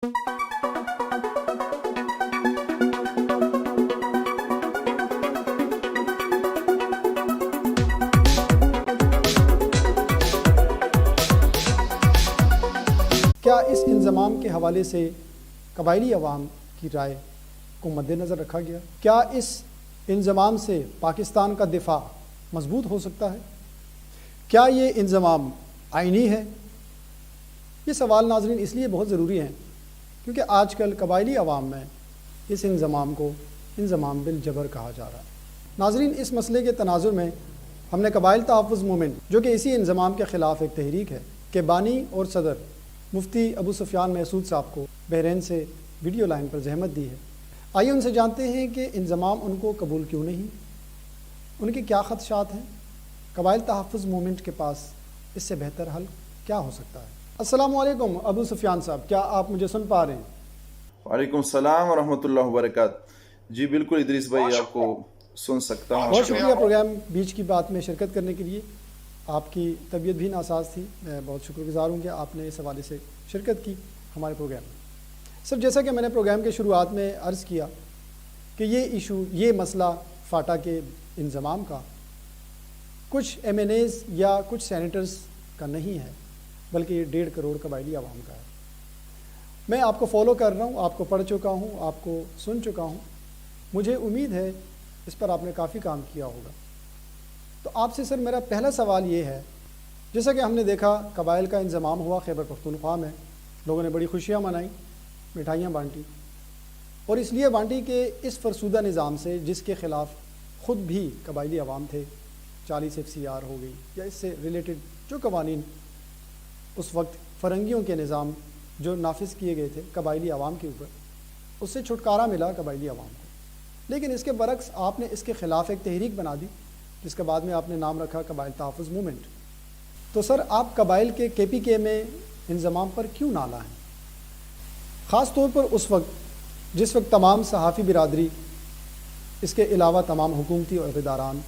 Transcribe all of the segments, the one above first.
کیا اس انضمام کے حوالے سے قبائلی عوام کی رائے کو مد نظر رکھا گیا؟ کیا اس انضمام سے پاکستان کا دفاع مضبوط ہو سکتا ہے؟ کیا یہ انضمام آئینی ہے؟ یہ سوال ناظرین اس لیے بہت ضروری ہیں کیونکہ آج کل قبائلی عوام میں اس انضمام کو انضمام بالجبر کہا جا رہا ہے۔ ناظرین، اس مسئلے کے تناظر میں ہم نے قبائل تحفظ موومنٹ، جو کہ اسی انضمام کے خلاف ایک تحریک ہے، کے بانی اور صدر مفتی ابو سفیان محسود صاحب کو بحرین سے ویڈیو لائن پر زحمت دی ہے۔ آئیے ان سے جانتے ہیں کہ انضمام ان کو قبول کیوں نہیں، ان کے کیا خدشات ہیں، قبائل تحفظ موومنٹ کے پاس اس سے بہتر حل کیا ہو سکتا ہے۔ السلام علیکم ابو سفیان صاحب، کیا آپ مجھے سن پا رہے ہیں؟ وعلیکم السلام ورحمۃ اللہ وبرکاتہ۔ جی بالکل ادریس بھائی، آپ کو سن سکتا ہوں۔ بہت شکریہ پروگرام بیچ کی بات میں شرکت کرنے کے لیے۔ آپ کی طبیعت بھی ناساز تھی، میں بہت شکر گزار ہوں کہ آپ نے اس حوالے سے شرکت کی ہمارے پروگرام میں۔ سر، جیسا کہ میں نے پروگرام کے شروعات میں عرض کیا کہ یہ ایشو، یہ مسئلہ فاٹا کے انضمام کا کچھ ایم این ایز یا کچھ سینیٹرز کا نہیں ہے، بلکہ یہ 1.5 کروڑ قبائلی عوام کا ہے۔ میں آپ کو فالو کر رہا ہوں، آپ کو پڑھ چکا ہوں، آپ کو سن چکا ہوں، مجھے امید ہے اس پر آپ نے کافی کام کیا ہوگا۔ تو آپ سے سر میرا پہلا سوال یہ ہے، جیسا کہ ہم نے دیکھا قبائل کا انضمام ہوا خیبر پختونخوا میں، لوگوں نے بڑی خوشیاں منائیں، مٹھائیاں بانٹی، اور اس لیے بانٹی کہ اس فرسودہ نظام سے جس کے خلاف خود بھی قبائلی عوام تھے، 40 FCR ہو گئی یا اس سے ریلیٹڈ جو قوانین اس وقت فرنگیوں کے نظام جو نافذ کیے گئے تھے قبائلی عوام کے اوپر، اس سے چھٹکارا ملا قبائلی عوام کو۔ لیکن اس کے برعکس آپ نے اس کے خلاف ایک تحریک بنا دی جس کے بعد میں آپ نے نام رکھا قبائل تحفظ موومنٹ۔ تو سر، آپ قبائل کے KPK میں انضمام پر کیوں نالا ہیں، خاص طور پر اس وقت جس وقت تمام صحافی برادری، اس کے علاوہ تمام حکومتی عہدیداران،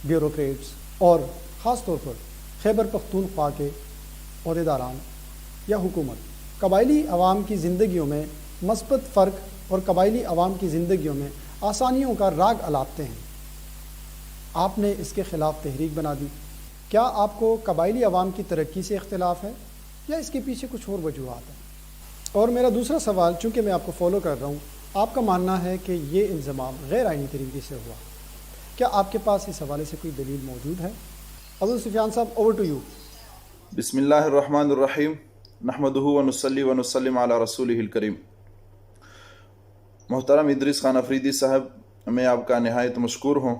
بیوروکریٹس اور خاص طور پر خیبر پختونخوا کے عہدیداران یا حکومت قبائلی عوام کی زندگیوں میں مثبت فرق اور قبائلی عوام کی زندگیوں میں آسانیوں کا راگ الاپتے ہیں، آپ نے اس کے خلاف تحریک بنا دی۔ کیا آپ کو قبائلی عوام کی ترقی سے اختلاف ہے یا اس کے پیچھے کچھ اور وجوہات ہیں؟ اور میرا دوسرا سوال، چونکہ میں آپ کو فالو کر رہا ہوں، آپ کا ماننا ہے کہ یہ انضمام غیر آئینی طریقے سے ہوا، کیا آپ کے پاس اس حوالے سے کوئی دلیل موجود ہے؟ ابو سفیان صاحب، اوور ٹو یو۔ بسم اللہ الرحمن الرحیم، نحمدہ ونصلی ونسلم علی رسولہ الکریم۔ محترم ادریس خان افریدی صاحب، میں آپ کا نہایت مشکور ہوں۔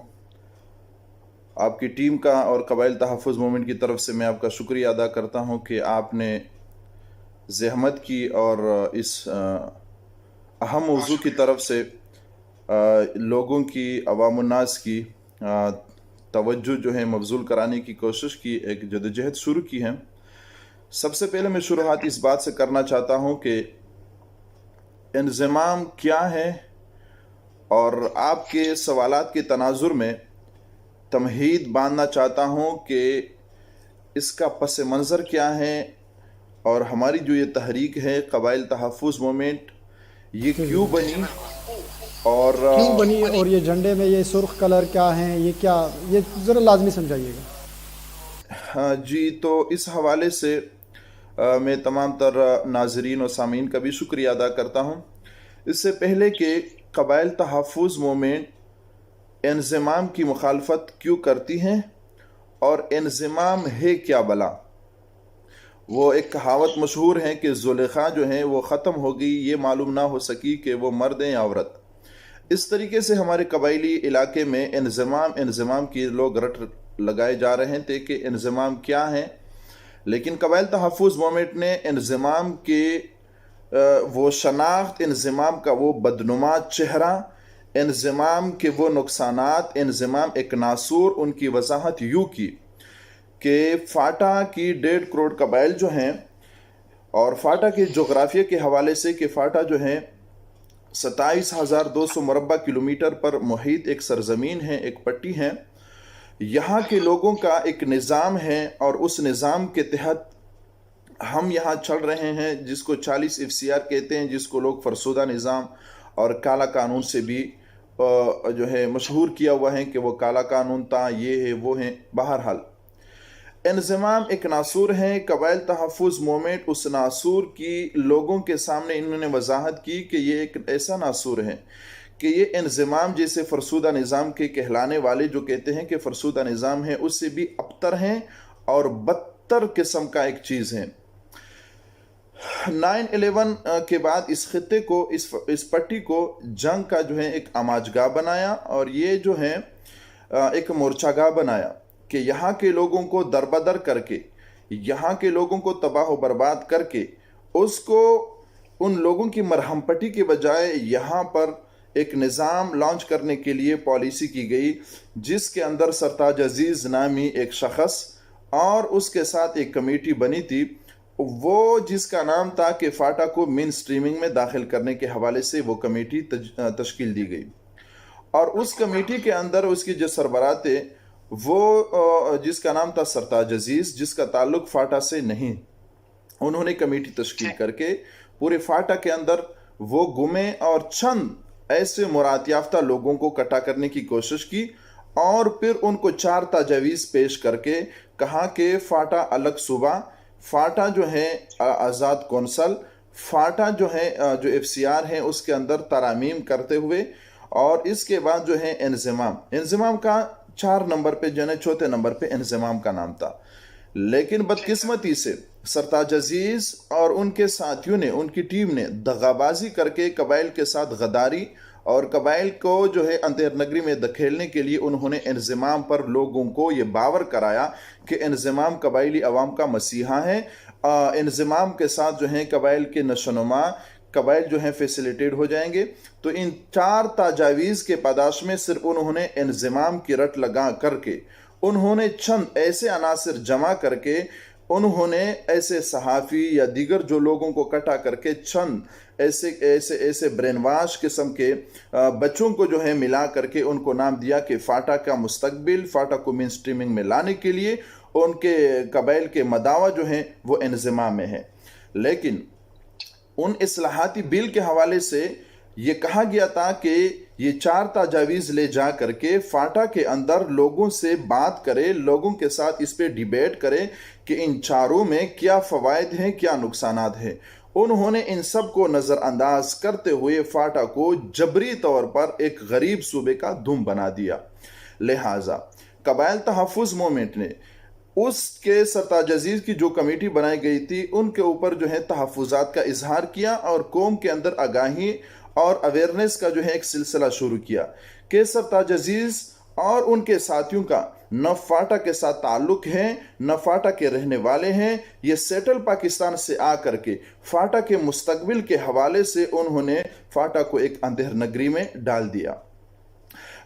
آپ کی ٹیم کا اور قبائل تحفظ موومنٹ کی طرف سے میں آپ کا شکریہ ادا کرتا ہوں کہ آپ نے زحمت کی اور اس اہم موضوع کی طرف سے لوگوں کی، عوام الناس کی توجہ جو ہے مبذول کرانے کی کوشش کی، ایک جدوجہد شروع کی ہے۔ سب سے پہلے میں شروعات اس بات سے کرنا چاہتا ہوں کہ انضمام کیا ہے، اور آپ کے سوالات کے تناظر میں تمہید باندھنا چاہتا ہوں کہ اس کا پس منظر کیا ہے، اور ہماری جو یہ تحریک ہے قبائل تحفظ موومنٹ، یہ کیوں بنی اور یہ جھنڈے میں یہ سرخ کلر کیا ہیں، یہ کیا، یہ ذرا لازمی سمجھائیے گا۔ ہاں جی، تو اس حوالے سے میں تمام تر ناظرین و سامعین کا بھی شکریہ ادا کرتا ہوں۔ اس سے پہلے کہ قبائل تحفظ موومنٹ انضمام کی مخالفت کیوں کرتی ہیں اور انضمام ہے کیا بلا، وہ ایک کہاوت مشہور ہے کہ زلیخا جو ہیں وہ ختم ہو گئی، یہ معلوم نہ ہو سکی کہ وہ مرد ہیں یا عورت۔ اس طریقے سے ہمارے قبائلی علاقے میں انضمام کی لوگ رٹ لگائے جا رہے تھے کہ انضمام کیا ہے، لیکن قبائل تحفظ موومنٹ نے انضمام کے وہ شناخت، انضمام کا وہ بدنما چہرہ، انضمام کے وہ نقصانات، انضمام ایک ناسور، ان کی وضاحت یوں کی کہ فاٹا کی 1.5 کروڑ قبائل جو ہیں، اور فاٹا کے جغرافیہ کے حوالے سے کہ فاٹا جو ہے 27,200 مربع کلومیٹر پر محیط ایک سرزمین ہے، ایک پٹی ہے۔ یہاں کے لوگوں کا ایک نظام ہے، اور اس نظام کے تحت ہم یہاں چل رہے ہیں جس کو 40 FCR کہتے ہیں، جس کو لوگ فرسودہ نظام اور کالا قانون سے بھی جو ہے مشہور کیا ہوا ہے کہ وہ کالا قانون تھا، یہ ہے وہ ہیں۔ بہرحال انضمام ایک ناصور ہے۔ قبائل تحفظ موومنٹ اس ناصور کی لوگوں کے سامنے انہوں نے وضاحت کی کہ یہ ایک ایسا ناصور ہے کہ یہ انضمام جیسے فرسودہ نظام کے کہلانے والے جو کہتے ہیں کہ فرسودہ نظام ہے، اس سے بھی ابتر ہیں اور بدتر قسم کا ایک چیز ہے۔ 9/11 کے بعد اس خطے کو اس پٹی کو جنگ کا جو ہے ایک آماج گاہ بنایا اور یہ جو ہے ایک مورچہ گاہ بنایا کہ یہاں کے لوگوں کو دربدر کر کے، یہاں کے لوگوں کو تباہ و برباد کر کے، اس کو ان لوگوں کی مرہم پٹی کے بجائے یہاں پر ایک نظام لانچ کرنے کے لیے پالیسی کی گئی، جس کے اندر سرتاج عزیز نامی ایک شخص اور اس کے ساتھ ایک کمیٹی بنی تھی، وہ جس کا نام تھا کہ فاٹا کو مین سٹریمنگ میں داخل کرنے کے حوالے سے وہ کمیٹی تشکیل دی گئی۔ اور اس کمیٹی کے اندر اس کی جو سربراہ تھے وہ جس کا نام تھا سرتاج عزیز، جس کا تعلق فاٹا سے نہیں، انہوں نے کمیٹی تشکیل کر کے پورے فاٹا کے اندر وہ گمے اور چند ایسے مراد یافتہ لوگوں کو کٹا کرنے کی کوشش کی اور پھر ان کو 4 تجاویز پیش کر کے کہا کہ فاٹا الگ صوبہ، فاٹا جو ہے آزاد کونسل، فاٹا جو ہے جو FCR ہے اس کے اندر ترامیم کرتے ہوئے، اور اس کے بعد جو ہے انضمام کا 4 نمبر پہ جو ہے 4تھے نمبر پہ انضمام کا نام تھا۔ لیکن بدقسمتی سے سرتاج عزیز اور ان کے ساتھیوں نے، ان کی ٹیم نے دغابازی کر کے قبائل کے ساتھ غداری اور قبائل کو جو ہے اندھیر نگری میں دھکیلنے کے لیے انہوں نے انضمام پر لوگوں کو یہ باور کرایا کہ انضمام قبائلی عوام کا مسیحا ہے، انضمام کے ساتھ جو ہے قبائل کے نشوونما، قبائل جو ہیں فیسیلیٹیٹ ہو جائیں گے۔ تو ان 4 تجاویز کے پاداش میں صرف انہوں نے انضمام کی رٹ لگا کر کے انہوں نے چند ایسے عناصر جمع کر کے انہوں نے ایسے صحافی یا دیگر جو لوگوں کو کٹا کر کے چند ایسے برین واش قسم کے بچوں کو جو ہے ملا کر کے ان کو نام دیا کہ فاٹا کا مستقبل، فاٹا کو مین سٹریمنگ میں لانے کے لیے ان کے قبائل کے مداوا جو ہیں وہ انضمام میں ہے۔ لیکن ان اصلاحاتی بل کے حوالے سے یہ کہا گیا تھا کہ یہ 4 تجاویز لے جا کر کے فاٹا کے اندر لوگوں سے بات کرے، لوگوں کے ساتھ اس پہ ڈیبیٹ کرے کہ ان 4 میں کیا فوائد ہیں، کیا نقصانات ہیں۔ انہوں نے ان سب کو نظر انداز کرتے ہوئے فاٹا کو جبری طور پر ایک غریب صوبے کا دم بنا دیا۔ لہٰذا قبائل تحفظ موومنٹ نے اس کے سرتاج عزیز کی جو کمیٹی بنائی گئی تھی ان کے اوپر جو ہے تحفظات کا اظہار کیا اور قوم کے اندر آگاہی اور اویئرنیس کا جو ہے ایک سلسلہ شروع کیا کہ سرتاج عزیز اور ان کے ساتھیوں کا نہ فاٹا کے ساتھ تعلق ہے، نہ فاٹا کے رہنے والے ہیں، یہ سیٹل پاکستان سے آ کر کے فاٹا کے مستقبل کے حوالے سے انہوں نے فاٹا کو ایک اندھیر نگری میں ڈال دیا۔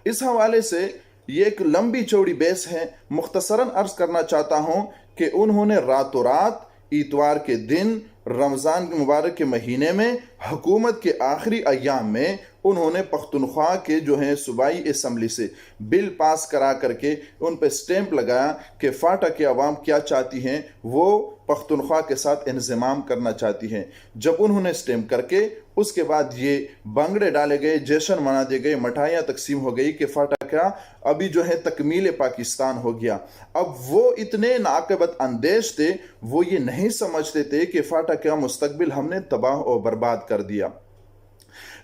اس حوالے سے یہ ایک لمبی چوڑی بحث ہے، مختصراً عرض کرنا چاہتا ہوں کہ انہوں نے راتوں رات اتوار کے دن رمضان مبارک کے مہینے میں حکومت کے آخری ایام میں انہوں نے پختونخوا کے جو ہیں صوبائی اسمبلی سے بل پاس کرا کر کے ان پہ سٹیمپ لگایا کہ فاٹا کے عوام کیا چاہتی ہیں، وہ پختونخوا کے ساتھ انضمام کرنا چاہتی ہیں۔ جب انہوں نے سٹیمپ کر کے اس کے بعد یہ بانگڑے ڈالے گئے، جشن منا دیے گئے، مٹھائیاں تقسیم ہو گئی کہ فاٹا کا ابھی جو ہے تکمیل پاکستان ہو گیا۔ اب وہ اتنے ناقابت اندیش تھے، وہ یہ نہیں سمجھتے تھے کہ فاٹا کا مستقبل ہم نے تباہ و برباد کر دیا۔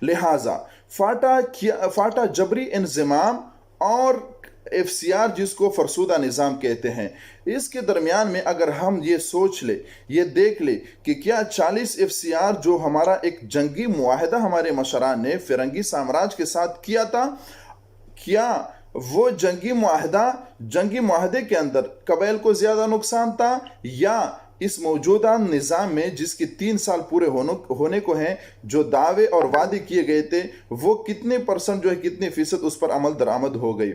لہٰذا فاٹا جبری انضمام اور FCR جس کو فرسودہ نظام کہتے ہیں، اس کے درمیان میں اگر ہم یہ سوچ لے، یہ دیکھ لے کہ کیا 40 FCR جو ہمارا ایک جنگی معاہدہ ہمارے مشران نے فرنگی سامراج کے ساتھ کیا تھا، کیا وہ جنگی معاہدے کے اندر قبائل کو زیادہ نقصان تھا، یا اس موجودہ نظام میں جس کے 3 سال پورے ہونے کو ہیں جو دعوے اور وعدے کیے گئے تھے وہ کتنے % جو ہے کتنے فیصد اس پر عمل درآمد ہو گئی؟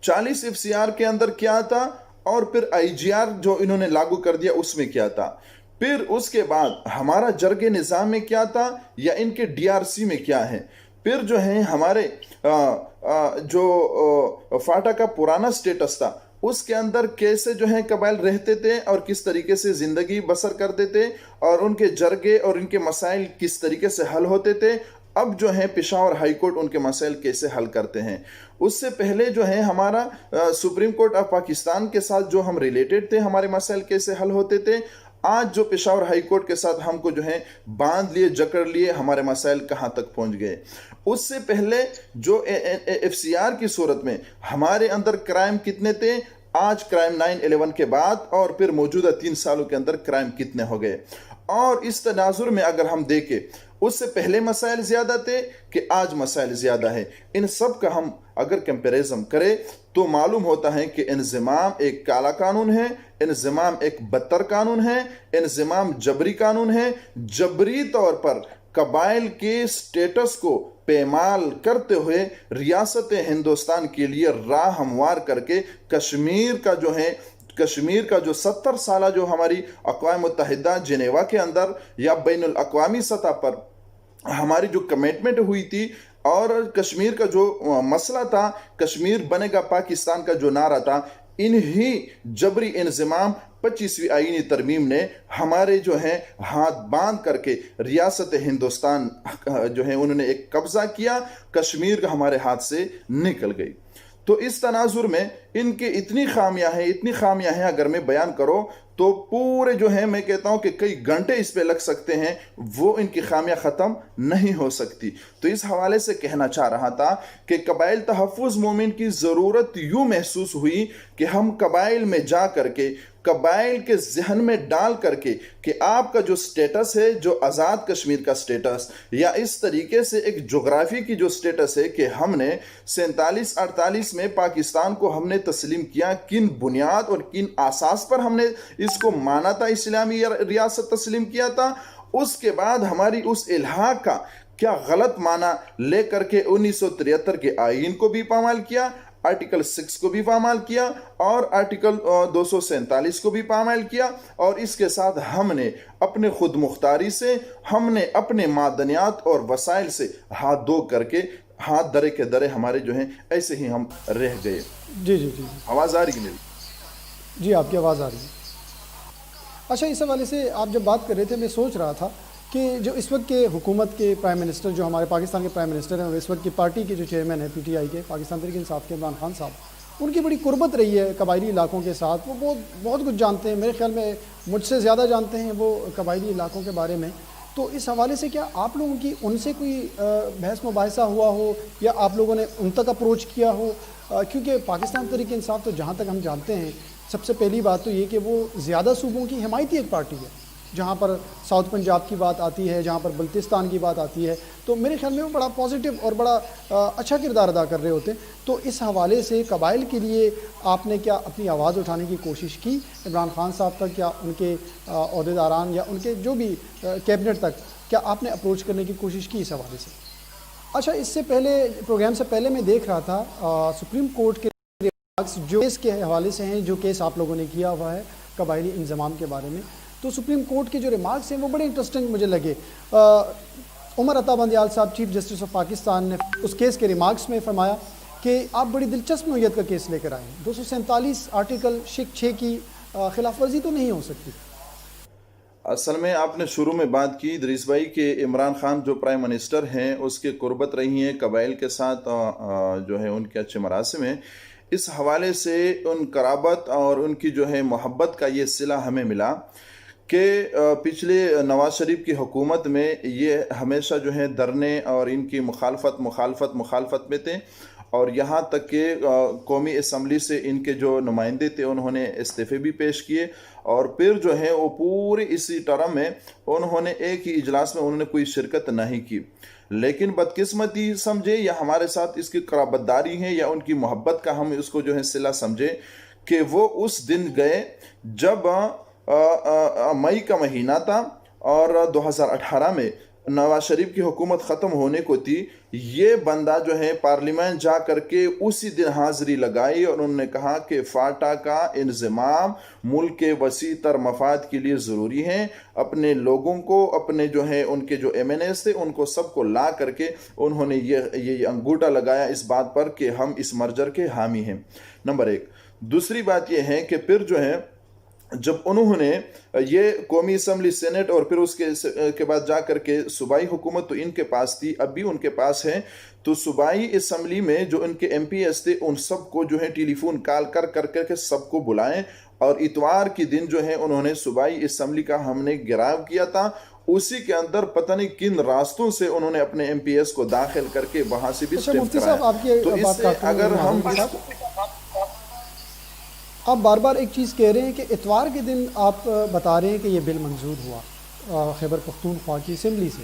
40 FCR کے اندر کیا تھا اور پھر IGR جو انہوں نے لاگو کر دیا اس میں کیا تھا، پھر اس کے بعد ہمارا جرگ نظام میں کیا تھا یا ان کے DRC میں کیا ہے، پھر جو ہے ہمارے جو فاٹا کا پرانا سٹیٹس تھا اس کے اندر کیسے جو ہیں قبائل رہتے تھے اور کس طریقے سے زندگی بسر کرتے تھے اور ان کے جرگے اور ان کے مسائل کس طریقے سے حل ہوتے تھے، اب جو ہیں پشاور ہائی کورٹ ان کے مسائل کیسے حل کرتے ہیں۔ اس سے پہلے جو ہے ہمارا سپریم کورٹ آف پاکستان کے ساتھ جو ہم ریلیٹڈ تھے، ہمارے مسائل کیسے حل ہوتے تھے، آج جو پشاور ہائی کورٹ کے ساتھ ہم کو جو ہے باندھ لیے، جکڑ لیے، ہمارے مسائل کہاں تک پہنچ گئے۔ اس سے پہلے جو ایف سی آر کی صورت میں ہمارے اندر کرائم کتنے تھے، آج کرائم 9/11 کے بعد اور پھر موجودہ 3 سالوں کے اندر کرائم کتنے ہو گئے۔ اور اس تناظر میں اگر ہم دیکھیں، اس سے پہلے مسائل زیادہ تھے کہ آج مسائل زیادہ ہے، ان سب کا ہم اگر کمپیریزن کریں تو معلوم ہوتا ہے کہ انضمام ایک کالا قانون ہے، انضمام ایک بدتر قانون ہے، انضمام جبری قانون ہے۔ جبری طور پر قبائل کے سٹیٹس کو پیمال کرتے ہوئے ریاست ہندوستان کے لیے راہ ہموار کر کے کشمیر کا جو 70 سالہ جو ہماری اقوام متحدہ جنیوا کے اندر یا بین الاقوامی سطح پر ہماری جو کمٹمنٹ ہوئی تھی، اور کشمیر کا جو مسئلہ تھا، کشمیر بنے گا پاکستان کا جو نعرہ تھا، انہی جبری انضمام 25ویں آئینی ترمیم نے ہمارے جو ہیں ہاتھ باندھ کر کے ریاست ہندوستان جو ہے انہوں نے ایک قبضہ کیا، کشمیر کا ہمارے ہاتھ سے نکل گئی۔ تو اس تناظر میں ان کے اتنی خامیاں ہیں، اگر میں بیان کروں تو پورے جو ہیں میں کہتا ہوں کہ کئی گھنٹے اس پہ لگ سکتے ہیں، وہ ان کی خامیاں ختم نہیں ہو سکتی۔ تو اس حوالے سے کہنا چاہ رہا تھا کہ قبائل تحفظ موومنٹ کی ضرورت یوں محسوس ہوئی کہ ہم قبائل میں جا کر کے، قبائل کے ذہن میں ڈال کر کے کہ آپ کا جو سٹیٹس ہے، جو آزاد کشمیر کا سٹیٹس، یا اس طریقے سے ایک جغرافی کی جو سٹیٹس ہے کہ ہم نے 47-48 میں پاکستان کو ہم نے تسلیم کیا، کن بنیاد اور کن اساس پر ہم نے اس کو مانا تھا، اسلامی ریاست تسلیم کیا تھا، اس کے بعد ہماری اس الحاق کا کیا غلط معنی لے کر کے 1973 کے آئین کو بھی پامال کیا، آرٹیکل 6 کو بھی پامال کیا اور آرٹیکل 247 کو بھی پامال کیا، اور اس کے ساتھ ہم نے اپنے خود مختاری سے، ہم نے اپنے معدنیات اور وسائل سے ہاتھ دھو کر کے، ہاتھ درے کے درے ہمارے جو ہیں ایسے ہی ہم رہ گئے۔ جی آواز آ رہی ہے میری؟ جی، آپ کی آواز آ رہی ہے۔ اچھا، اس حوالے سے آپ جب بات کر رہے تھے، میں سوچ رہا تھا کہ جو اس وقت کے حکومت کے پرائم منسٹر، جو ہمارے پاکستان کے پرائم منسٹر ہیں، اور اس وقت کی پارٹی کے جو چیئرمین ہیں پی ٹی آئی کے، پاکستان تحریک انصاف کے، عمران خان صاحب، ان کی بڑی قربت رہی ہے قبائلی علاقوں کے ساتھ۔ وہ بہت کچھ جانتے ہیں، میرے خیال میں مجھ سے زیادہ جانتے ہیں وہ قبائلی علاقوں کے بارے میں۔ تو اس حوالے سے کیا آپ لوگوں کی ان سے کوئی بحث مباحثہ ہوا ہو، یا آپ لوگوں نے ان تک اپروچ کیا ہو؟ کیونکہ پاکستان تحریک انصاف تو جہاں تک ہم جانتے ہیں، سب سے پہلی بات تو یہ کہ وہ زیادہ صوبوں کی حمایتی ایک پارٹی ہے، جہاں پر ساؤتھ پنجاب کی بات آتی ہے، جہاں پر بلتستان کی بات آتی ہے، تو میرے خیال میں وہ بڑا پازیٹیو اور بڑا اچھا کردار ادا کر رہے ہوتے ہیں۔ تو اس حوالے سے قبائل کے لیے آپ نے کیا اپنی آواز اٹھانے کی کوشش کی عمران خان صاحب تک، یا ان کے عہدیداران، یا ان کے جو بھی کیبنٹ تک، کیا آپ نے اپروچ کرنے کی کوشش کی اس حوالے سے؟ اچھا، اس سے پہلے، پروگرام سے پہلے میں دیکھ رہا تھا سپریم کورٹ کے جو کیس کے حوالے سے ہیں، جو کیس آپ لوگوں نے کیا ہوا ہے قبائلی انضمام کے بارے میں، تو سپریم کورٹ کے جو ریمارکس ہیں وہ بڑے انٹرسٹنگ مجھے لگے۔ عمر عطا بندیال صاحب، چیف جسٹس آف پاکستان، نے اس کیس کے ریمارکس میں فرمایا کہ آپ بڑی دلچسپ نوعیت کا کیس لے کر آئے ہیں، 247 آرٹیکل 6 کی خلاف ورزی تو نہیں ہو سکتی۔ اصل میں آپ نے شروع میں بات کی ادریس بھائی کہ عمران خان جو پرائم منسٹر ہیں، اس کے قربت رہی ہیں قبائل کے ساتھ، جو ہے ان کے اچھے مراسم ہیں، اس حوالے سے ان قرابت اور ان کی جو ہے محبت کا یہ صلہ ہمیں ملا کہ پچھلے نواز شریف کی حکومت میں یہ ہمیشہ جو ہے دھرنے اور ان کی مخالفت میں تھے، اور یہاں تک کہ قومی اسمبلی سے ان کے جو نمائندے تھے انہوں نے استعفے بھی پیش کیے، اور پھر جو ہے وہ پورے اسی ٹرم میں انہوں نے ایک ہی اجلاس میں انہوں نے کوئی شرکت نہیں کی۔ لیکن بدقسمتی سمجھے یا ہمارے ساتھ اس کی قرابت داری ہے یا ان کی محبت کا ہم اس کو جو ہے صلہ سمجھے کہ وہ اس دن گئے جب مئی کا مہینہ تھا اور 2018 میں نواز شریف کی حکومت ختم ہونے کو تھی۔ یہ بندہ جو ہے پارلیمنٹ جا کر کے اسی دن حاضری لگائی اور انہوں نے کہا کہ فاٹا کا انضمام ملک کے وسیع تر مفاد کے لیے ضروری ہے، اپنے لوگوں کو، اپنے جو ہے ان کے جو ایم این ایز تھے ان کو سب کو لا کر کے انہوں نے یہ انگوٹھا لگایا اس بات پر کہ ہم اس مرجر کے حامی ہیں۔ نمبر ایک. دوسری بات یہ ہے کہ پھر جو ہے جب انہوں نے یہ قومی اسمبلی سینٹ اور پھر اس کے بعد جا کر کے صوبائی حکومت تو ان کے پاس تھی, اب بھی ان کے پاس ہے, تو صوبائی اسمبلی میں جو ان کے ایم پی ایس تھے ان سب کو جو ہے ٹیلی فون کال کر کے سب کو بلائیں, اور اتوار کی دن جو ہے انہوں نے صوبائی اسمبلی کا ہم نے گھیراؤ کیا تھا. اسی کے اندر پتہ نہیں کن راستوں سے انہوں نے اپنے ایم پی ایس کو داخل کر کے وہاں سے بھی اسٹیپ کرایا. تو اس سے اگر ہم آپ بار بار ایک چیز کہہ رہے ہیں کہ اتوار کے دن آپ بتا رہے ہیں کہ یہ بل منظور ہوا خیبر پختونخوا کی اسمبلی سے,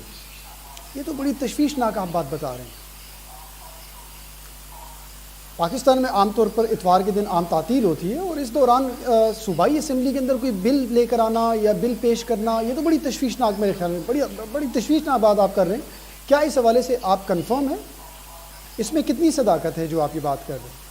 یہ تو بڑی تشویشناک آپ بات بتا رہے ہیں. پاکستان میں عام طور پر اتوار کے دن عام تعطیل ہوتی ہے, اور اس دوران صوبائی اسمبلی کے اندر کوئی بل لے کر آنا یا بل پیش کرنا, یہ تو بڑی تشویشناک, میرے خیال میں بڑی تشویشناک بات آپ کر رہے ہیں. کیا اس حوالے سے آپ کنفرم ہیں؟ اس میں کتنی صداقت ہے جو آپ یہ بات کر رہے ہیں؟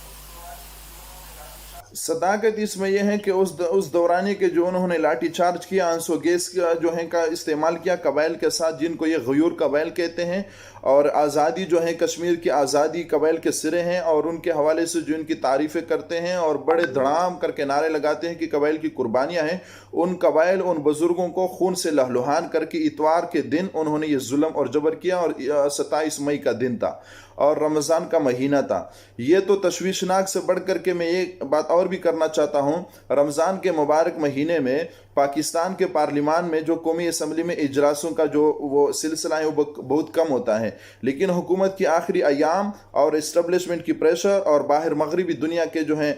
صداقت اس میں یہ ہے کہ اس دورانی کے جو انہوں نے لاٹھی چارج کیا, آنسو گیس جو ہے کا استعمال کیا قبائل کے ساتھ, جن کو یہ غیور قبائل کہتے ہیں, اور آزادی جو ہے کشمیر کی آزادی قبائل کے سرے ہیں, اور ان کے حوالے سے جو ان کی تعریفیں کرتے ہیں اور بڑے دھڑام کر کے نعرے لگاتے ہیں کہ قبائل کی قربانیاں ہیں. ان قبائل ان بزرگوں کو خون سے لہلہان کر کے اتوار کے دن انہوں نے یہ ظلم اور جبر کیا, اور 27 مئی کا دن تھا اور رمضان کا مہینہ تھا. یہ تو تشویشناک سے بڑھ کر کے میں ایک بات اور بھی کرنا چاہتا ہوں. رمضان کے مبارک مہینے میں پاکستان کے پارلیمان میں جو قومی اسمبلی میں اجلاسوں کا جو وہ سلسلہ ہے وہ بہت کم ہوتا ہے, لیکن حکومت کی آخری ایام اور اسٹیبلشمنٹ کی پریشر اور باہر مغربی دنیا کے جو ہیں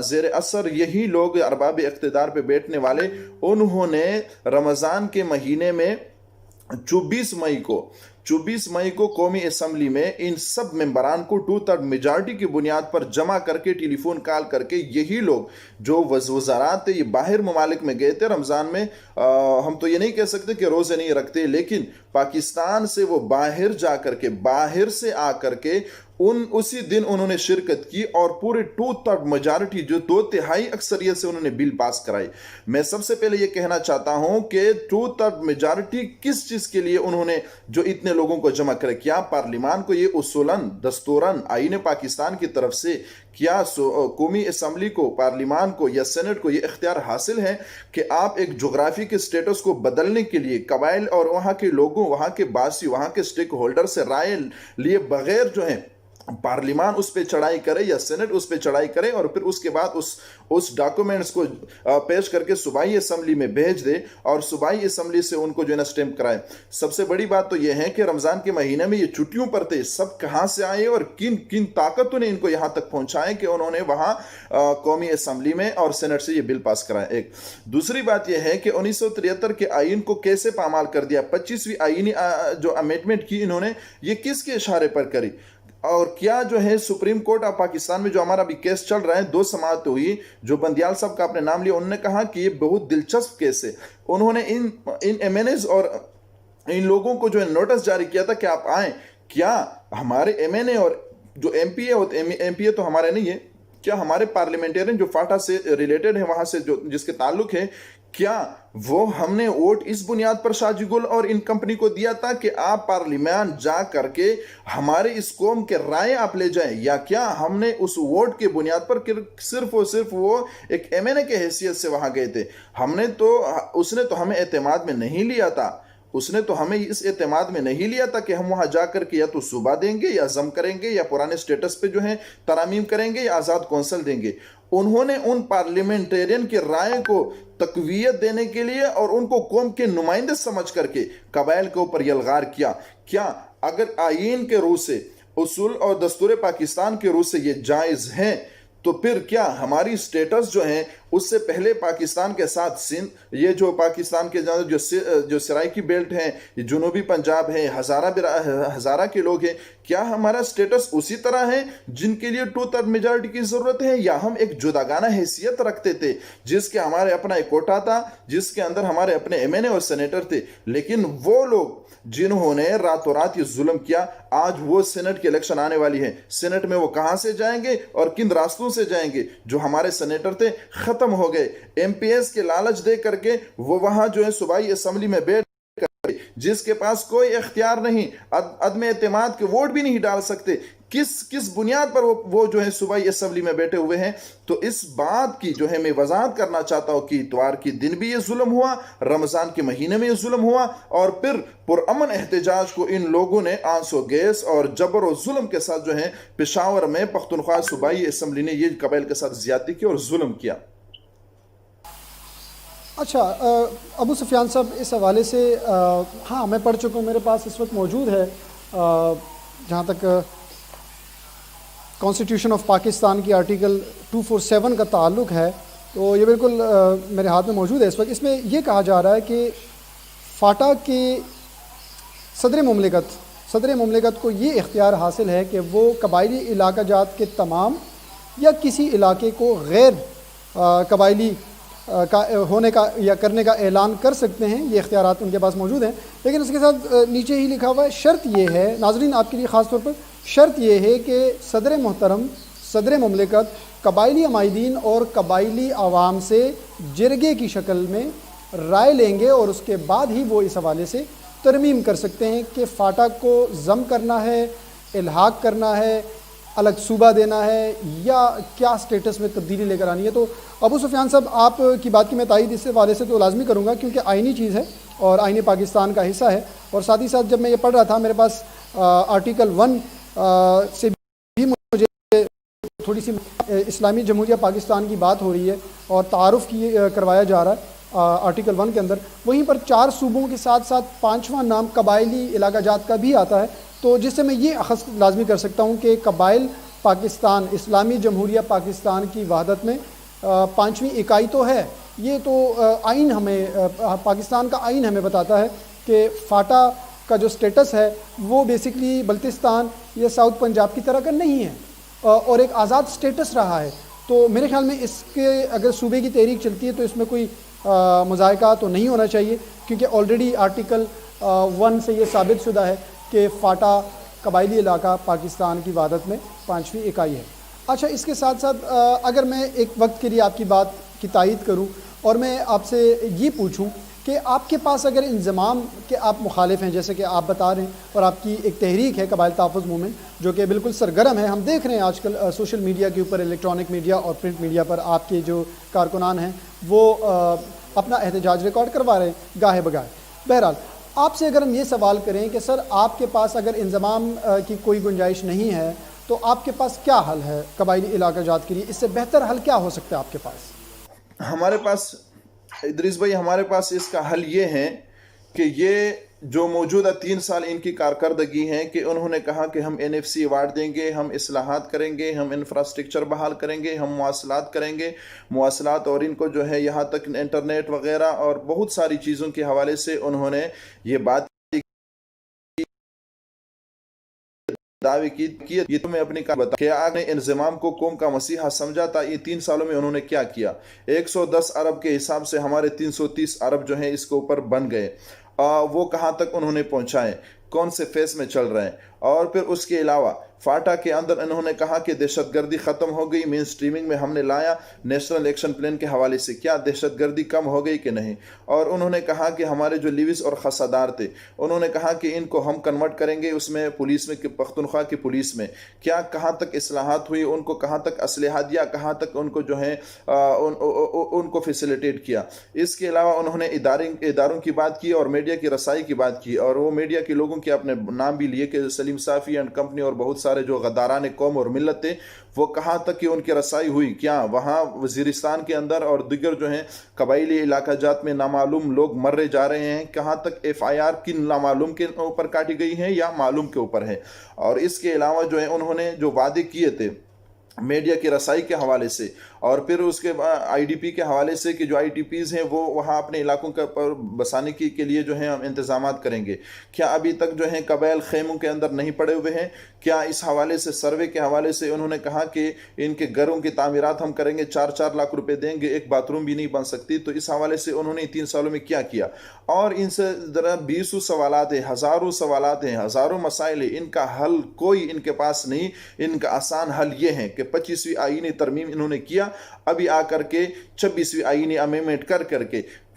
زیر اثر یہی لوگ ارباب اقتدار پہ بیٹھنے والے, انہوں نے رمضان کے مہینے میں 24 مئی کو قومی اسمبلی میں ان سب ممبران کو 2/3 میجارٹی کی بنیاد پر جمع کر کے ٹیلی فون کال کر کے یہی لوگ جو وزارات تھے یہ باہر ممالک میں گئے تھے رمضان میں. ہم تو یہ نہیں کہہ سکتے کہ روزے نہیں رکھتے, لیکن پاکستان سے وہ باہر جا کر کے باہر سے آ کر کے اسی دن انہوں نے شرکت کی, اور پورے 2/3 میجارٹی جو 2/3 اکثریت سے انہوں نے بل پاس کرائی. میں سب سے پہلے یہ کہنا چاہتا ہوں کہ 2/3 میجارٹی کس چیز کے لیے انہوں نے جو اتنے لوگوں کو جمع کرے, کیا پارلیمان کو یہ اصولاً دستوراً آئین پاکستان کی طرف سے کیا قومی اسمبلی کو, پارلیمان کو یا سینٹ کو یہ اختیار حاصل ہے کہ آپ ایک جغرافی کے سٹیٹس کو بدلنے کے لیے قبائل اور وہاں کے لوگوں, وہاں کے باسی, وہاں کے سٹیک ہولڈر سے رائے لیے بغیر جو ہیں پارلیمان اس پہ چڑھائی کرے یا سینٹ اس پہ چڑھائی کرے, اور پھر اس کے بعد اس ڈاکومنٹس کو پیش کر کے صوبائی اسمبلی میں بھیج دے اور صوبائی اسمبلی سے ان کو جو ہے نا اسٹیمپ کرائے. سب سے بڑی بات تو یہ ہے کہ رمضان کے مہینے میں یہ چھٹیوں پر تھے, سب کہاں سے آئے اور کن طاقتوں نے ان کو یہاں تک پہنچائے کہ انہوں نے وہاں قومی اسمبلی میں اور سینٹ سے یہ بل پاس کرائے. ایک دوسری بات یہ ہے کہ 1973 کے آئین کو کیسے پامال کر دیا, 25ویں آئینی جو امینڈمنٹ کی انہوں نے, یہ کس کے اشارے پر کری, اور کیا جو ہے سپریم کورٹ آف پاکستان میں جو ہمارا بھی کیس چل رہا ہے 2 سماعت ہوئی, جو بندیال صاحب کا آپ نے نام لیا, انہوں نے کہا کہ یہ بہت دلچسپ کیس ہے. انہوں نے ان ایم این ایز اور ان لوگوں کو جو ہے نوٹس جاری کیا تھا کہ آپ آئیں, کیا ہمارے ایم این اے اور جو ایم پی اے تو ہمارے نہیں ہے, کیا ہمارے پارلیمنٹرین جو فاٹا سے ریلیٹڈ ہیں, وہاں سے جو جس کے تعلق ہے, کیا وہ ہم نے ووٹ اس بنیاد پر شاہ گل اور ان کمپنی کو دیا تھا کہ آپ پارلیمان جا کر کے ہمارے اس قوم کے رائے آپ لے جائیں, یا کیا ہم نے اس ووٹ کے بنیاد پر صرف اور صرف وہ ایک ایم این اے کے حیثیت سے وہاں گئے تھے؟ اس نے تو ہمیں اعتماد میں نہیں لیا تھا, اس نے تو ہمیں اس اعتماد میں نہیں لیا تھا کہ ہم وہاں جا کر کے یا تو صوبہ دیں گے یا ضم کریں گے یا پرانے سٹیٹس پہ جو ہیں ترامیم کریں گے یا آزاد کونسل دیں گے. انہوں نے ان پارلیمنٹرین کی رائے کو تقویت دینے کے لیے اور ان کو قوم کے نمائندے سمجھ کر کے قبائل کے اوپر یلغار کیا. کیا اگر آئین کے روح سے, اصول اور دستور پاکستان کے روح سے یہ جائز ہیں, تو پھر کیا ہماری سٹیٹس جو ہیں اس سے پہلے پاکستان کے ساتھ سندھ, یہ جو پاکستان کے جو سرائکی بیلٹ ہیں, جنوبی پنجاب ہے, ہزارہ کے لوگ ہیں, کیا ہمارا سٹیٹس اسی طرح ہے جن کے لیے 2/3 میجارٹی کی ضرورت ہے, یا ہم ایک جداگانہ حیثیت رکھتے تھے جس کے ہمارے اپنا ایک کوٹا تھا, جس کے اندر ہمارے اپنے ایم این اے اور سینیٹر تھے, لیکن وہ لوگ جنہوں نے راتوں رات یہ ظلم کیا, آج وہ سینٹ کی الیکشن آنے والی ہے, سینٹ میں وہ کہاں سے جائیں گے اور کن راستوں سے جائیں گے؟ جو ہمارے سینیٹر تھے ختم ہو گئے, ایم پی ایس کے لالچ دے کر کے وہ وہاں جو ہے صوبائی اسمبلی میں بیٹھ جس کے پاس کوئی اختیار نہیں, عدم اعتماد کے ووٹ بھی نہیں ڈال سکتے. کس بنیاد پر وہ جو ہے صوبائی اسمبلی میں بیٹھے ہوئے ہیں. تو اس بات کی جو ہے میں وضاحت کرنا چاہتا ہوں کہ اتوار کے دن بھی یہ ظلم ہوا, رمضان کے مہینے میں یہ ظلم ہوا, اور پھر پرامن احتجاج کو ان لوگوں نے آنسو گیس اور جبر و ظلم کے ساتھ جو ہے پشاور میں پختونخوا صوبائی اسمبلی نے یہ قبائل کے ساتھ زیادتی کی اور ظلم کیا. اچھا ابو سفیان صاحب, اس حوالے سے ہاں میں پڑھ چکا ہوں, میرے پاس اس وقت موجود ہے, جہاں تک کانسٹیٹیوشن آف پاکستان کی آرٹیکل 247 کا تعلق ہے, تو یہ بالکل میرے ہاتھ میں موجود ہے اس وقت. اس میں یہ کہا جا رہا ہے کہ فاٹا کے صدر مملکت کو یہ اختیار حاصل ہے کہ وہ قبائلی علاقہ جات کے تمام یا کسی علاقے کو غیر قبائلی کا ہونے کا یا کرنے کا اعلان کر سکتے ہیں. یہ اختیارات ان کے پاس موجود ہیں, لیکن اس کے ساتھ نیچے ہی لکھا ہوا ہے شرط یہ ہے, ناظرین آپ کے لیے خاص طور پر شرط یہ ہے کہ صدر مملکت قبائلی عمائدین اور قبائلی عوام سے جرگے کی شکل میں رائے لیں گے, اور اس کے بعد ہی وہ اس حوالے سے ترمیم کر سکتے ہیں کہ فاٹا کو ضم کرنا ہے, الحاق کرنا ہے, الگ صوبہ دینا ہے, یا کیا سٹیٹس میں تبدیلی لے کر آنی ہے. تو ابو سفیان صاحب آپ کی بات کی میں تائید اس حوالے سے تو لازمی کروں گا, کیونکہ آئینی چیز ہے اور آئین پاکستان کا حصہ ہے. اور ساتھ ہی ساتھ جب میں یہ پڑھ رہا تھا میرے پاس آرٹیکل 1 سے بھی مجھے تھوڑی سی اسلامی جمہوریہ پاکستان کی بات ہو رہی ہے اور تعارف کروایا جا رہا ہے آرٹیکل 1 کے اندر. وہیں پر 4 صوبوں کے ساتھ ساتھ 5واں نام قبائلی علاقہ جات کا بھی آتا ہے, تو جس سے میں یہ اخذ لازمی کر سکتا ہوں کہ قبائل پاکستان, اسلامی جمہوریہ پاکستان کی وحدت میں 5ویں اکائی تو ہے. یہ تو آئین ہمیں, پاکستان کا آئین ہمیں بتاتا ہے کہ فاٹا کا جو سٹیٹس ہے وہ بیسکلی بلتستان یا ساؤتھ پنجاب کی طرح کا نہیں ہے, اور ایک آزاد سٹیٹس رہا ہے. تو میرے خیال میں اس کے اگر صوبے کی تحریک چلتی ہے تو اس میں کوئی مذائقہ تو نہیں ہونا چاہیے, کیونکہ آلریڈی آرٹیکل 1 سے یہ ثابت شدہ ہے کہ فاٹا قبائلی علاقہ پاکستان کی وحدت میں 5ویں اکائی ہے. اچھا, اس کے ساتھ ساتھ اگر میں ایک وقت کے لیے آپ کی بات کی تائید کروں اور میں آپ سے یہ پوچھوں کہ آپ کے پاس اگر انضمام کے آپ مخالف ہیں, جیسے کہ آپ بتا رہے ہیں, اور آپ کی ایک تحریک ہے قبائل تحفظ موومنٹ جو کہ بالکل سرگرم ہے, ہم دیکھ رہے ہیں آج کل سوشل میڈیا کے اوپر, الیکٹرانک میڈیا اور پرنٹ میڈیا پر آپ کے جو کارکنان ہیں وہ اپنا احتجاج ریکارڈ کروا رہے ہیں گاہے بگاہے. بہرحال آپ سے اگر ہم یہ سوال کریں کہ سر آپ کے پاس اگر انضمام کی کوئی گنجائش نہیں ہے تو آپ کے پاس کیا حل ہے قبائلی علاقہ جات کے لیے, اس سے بہتر حل کیا ہو سکتا ہے آپ کے پاس؟ ہمارے پاس ادریس بھائی, ہمارے پاس اس کا حل یہ ہے کہ یہ جو موجودہ 3 سال ان کی کارکردگی ہیں کہ انہوں نے کہا کہ ہم NFC ایوارڈ دیں گے, ہم اصلاحات کریں گے, ہم انفراسٹرکچر بحال کریں گے, ہم مواصلات کریں گے, مواصلات اور ان کو جو ہے یہاں تک انٹرنیٹ وغیرہ اور بہت ساری چیزوں کے حوالے سے انہوں نے یہ بات دعوے کی. یہ تو میں اپنی بتا کہ آپ نے انضمام کو قوم کا مسیحا سمجھا تھا. یہ 3 سالوں میں انہوں نے کیا کیا؟ 110 ارب کے حساب سے ہمارے 330 ارب جو ہیں اس کے اوپر بن گئے. وہ کہاں تک انہوں نے پہنچائے, کون سے فیس میں چل رہے ہیں. اور پھر اس کے علاوہ فاٹا کے اندر انہوں نے کہا کہ دہشت گردی ختم ہو گئی, مین سٹریمنگ میں ہم نے لایا نیشنل ایکشن پلان کے حوالے سے, کیا دہشت گردی کم ہو گئی کہ نہیں. اور انہوں نے کہا کہ ہمارے جو لیویز اور خسادار تھے انہوں نے کہا کہ ان کو ہم کنورٹ کریں گے اس میں پولیس میں, پختونخوا کی پولیس میں. کیا کہاں تک اصلاحات ہوئی, ان کو کہاں تک اسلحہ دیا, کہاں تک ان کو جو ہے ان کو فیسیلیٹیٹ کیا. اس کے علاوہ انہوں نے اداروں کی بات کی اور میڈیا کی رسائی کی بات کی, اور وہ میڈیا کے لوگوں کے اپنے نام بھی لیے کہ سلیم صافی اینڈ کمپنی اور بہت سارے جو غداران قوم اور ملت تھے وہ کہاں تک کہ ان کی رسائی ہوئی. کیا وہاں وزیرستان کے اندر اور دیگر جو ہیں قبائلی علاقہ جات میں نامعلوم لوگ مرے جا رہے ہیں, کہاں تک FIR کن نامعلوم کے اوپر کاٹی گئی ہیں یا معلوم کے اوپر ہے. اور اس کے علاوہ جو ہے انہوں نے جو وعدے کیے تھے میڈیا کی رسائی کے حوالے سے اور پھر اس کے IDP کے حوالے سے کہ جو IDPs ہیں وہ وہاں اپنے علاقوں پر بسانے کے لیے جو ہیں ہم انتظامات کریں گے. کیا ابھی تک جو ہیں قبائل خیموں کے اندر نہیں پڑے ہوئے ہیں؟ کیا اس حوالے سے سروے کے حوالے سے انہوں نے کہا کہ ان کے گھروں کی تعمیرات ہم کریں گے, 4-4 لاکھ روپے دیں گے, ایک باتھ روم بھی نہیں بن سکتی. تو اس حوالے سے انہوں نے 3 سالوں میں کیا کیا؟ اور ان سے ذرا 20 سوالات ہیں, ہزاروں سوالات ہیں, ہزاروں مسائل ہیں, ان کا حل کوئی ان کے پاس نہیں. ان کا آسان حل یہ ہے کہ 25ویں آئینی ترمیم انہوں نے کیا, ابھی آ کر کے 26ویں آئینی امینڈمنٹ کر کے